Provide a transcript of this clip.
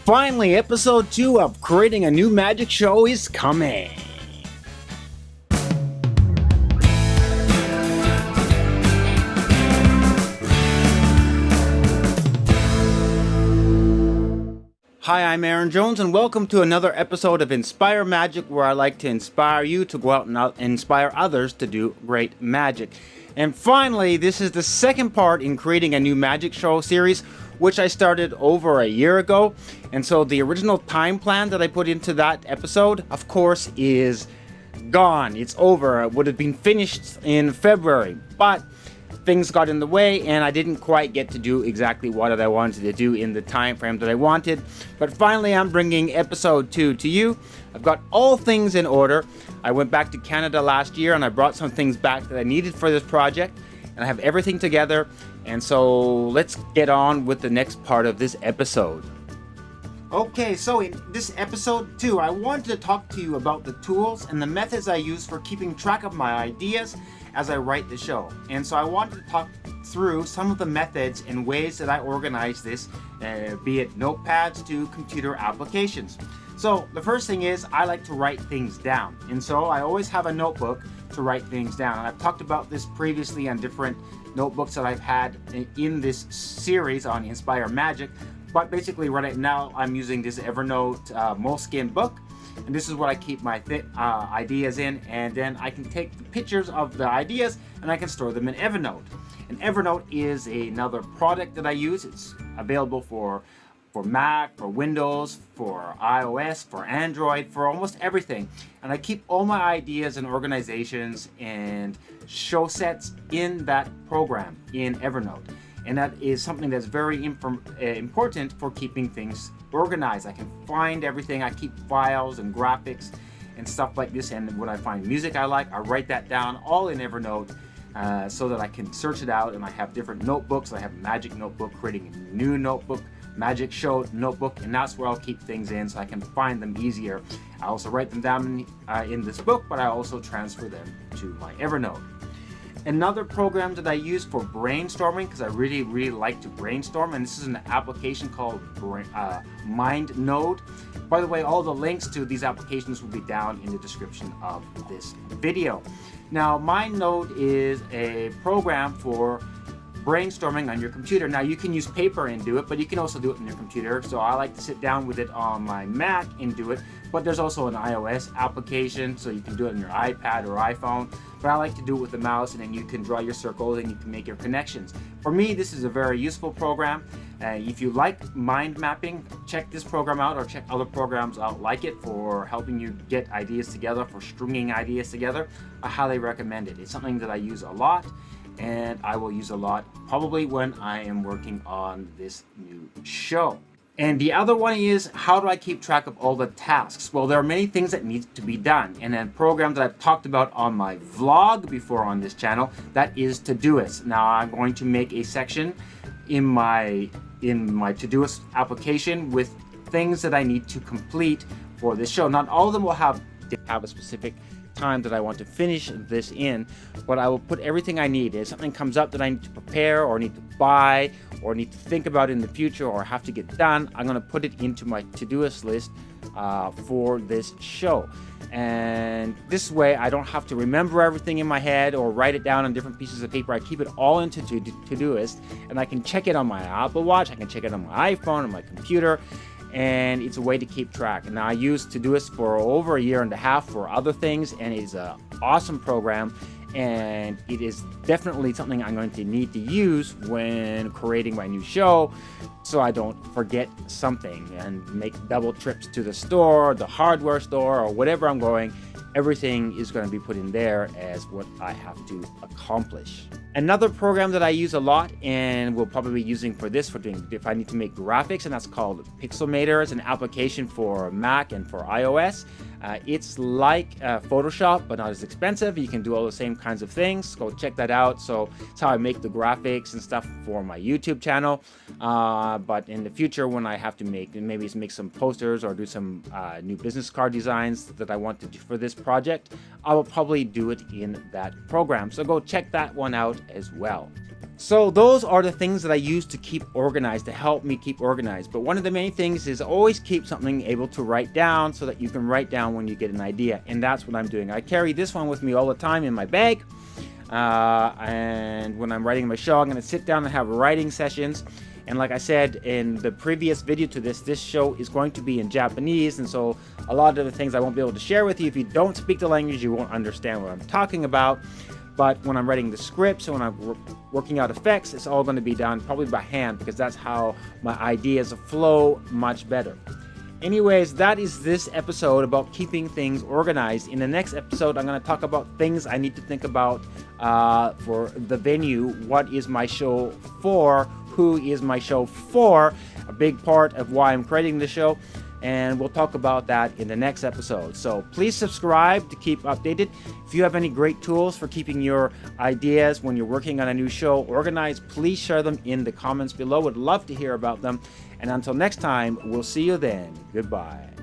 Finally, episode 2 of Creating a New Magic Show is coming. Hi, I'm Aaron Jones, and welcome to another episode of Inspire Magic, where I like to inspire you to go out and inspire others to do great magic. And finally, this is the second part in Creating a New Magic Show series, which I started over a year ago. And so the original time plan that I put into that episode, of course, is gone. It's over. It would have been finished in February, but things got in the way and I didn't quite get to do exactly what I wanted to do in the time frame that I wanted. But finally, I'm bringing episode 2 to you. I've got all things in order. I went back to Canada last year and I brought some things back that I needed for this project, and I have everything together. And so let's get on with the next part of this episode. Okay, so in this episode 2, I wanted to talk to you about the tools and the methods I use for keeping track of my ideas as I write the show. And so I wanted to talk through some of the methods and ways that I organize this, be it notepads to computer applications. So the first thing is I like to write things down. And so I always have a notebook to write things down. And I've talked about this previously on different notebooks that I've had in this series on Inspire Magic. But basically right now I'm using this Evernote Moleskine book. And this is what I keep my ideas in, and then I can take the pictures of the ideas and I can store them in Evernote. And Evernote is another product that I use. It's available for Mac, for Windows, for iOS, for Android, for almost everything. And I keep all my ideas and organizations and show sets in that program in Evernote. And that is something that's very important for keeping things organized. I can find everything. I keep files and graphics and stuff like this. And when I find music I like, I write that down all in Evernote so that I can search it out. And I have different notebooks. I have a Magic Notebook, creating a new notebook, Magic Show notebook, and that's where I'll keep things in so I can find them easier. I also write them down in this book, but I also transfer them to my Evernote. Another program that I use for brainstorming, because I really like to brainstorm, and this is an application called MindNode. By the way, all the links to these applications will be down in the description of this video. Now, MindNode is a program for brainstorming on your computer. Now, you can use paper and do it, but you can also do it on your computer. So I like to sit down with it on my Mac and do it, but there's also an iOS application, so you can do it on your iPad or iPhone. But I like to do it with the mouse, and then you can draw your circles and you can make your connections. For me, this is a very useful program. If you like mind mapping, check this program out, or check other programs out like it for helping you get ideas together, for stringing ideas together. I highly recommend it. It's something that I use a lot, and I will use a lot probably when I am working on this new show. And the other one is, how do I keep track of all the tasks? Well, there are many things that need to be done. And a program that I've talked about on my vlog before on this channel, that is Todoist. Now I'm going to make a section in my Todoist application with things that I need to complete for this show. Not all of them will have a specific time that I want to finish this in, but I will put everything I need. If something comes up that I need to prepare or need to buy or need to think about in the future or have to get done, I'm going to put it into my Todoist list for this show. And this way I don't have to remember everything in my head or write it down on different pieces of paper. I keep it all into Todoist, and I can check it on my Apple Watch, I can check it on my iPhone, on my computer, and it's a way to keep track. And now I use Todoist for over a year and a half for other things, and it's an awesome program, and it is definitely something I'm going to need to use when creating my new show, so I don't forget something and make double trips to the store, the hardware store, or whatever I'm going. Everything is going to be put in there as what I have to accomplish. Another program that I use a lot, and will probably be using for this, if I need to make graphics, and that's called Pixelmator. It's an application for Mac and for iOS. It's like Photoshop, but not as expensive. You can do all the same kinds of things. Go check that out. So it's how I make the graphics and stuff for my YouTube channel. But in the future, when I have to make some posters or do some new business card designs that I want to do for this project, I will probably do it in that program. So go check that one out as well. So those are the things that I use to keep organized, to help me keep organized. But one of the main things is always keep something able to write down so that you can write down when you get an idea. And that's what I'm doing. I carry this one with me all the time in my bag. And when I'm writing my show, I'm going to sit down and have writing sessions. And like I said in the previous video to this show is going to be in Japanese. And so a lot of the things I won't be able to share with you. If you don't speak the language, you won't understand what I'm talking about. But when I'm writing the scripts and when I'm working out effects, it's all going to be done probably by hand, because that's how my ideas flow much better. Anyways, that is this episode about keeping things organized. In the next episode, I'm going to talk about things I need to think about for the venue. What is my show for? Who is my show for? A big part of why I'm creating the show. And we'll talk about that in the next episode. So please subscribe to keep updated. If you have any great tools for keeping your ideas when you're working on a new show organized, please share them in the comments below. Would love to hear about them. And until next time, we'll see you then. Goodbye.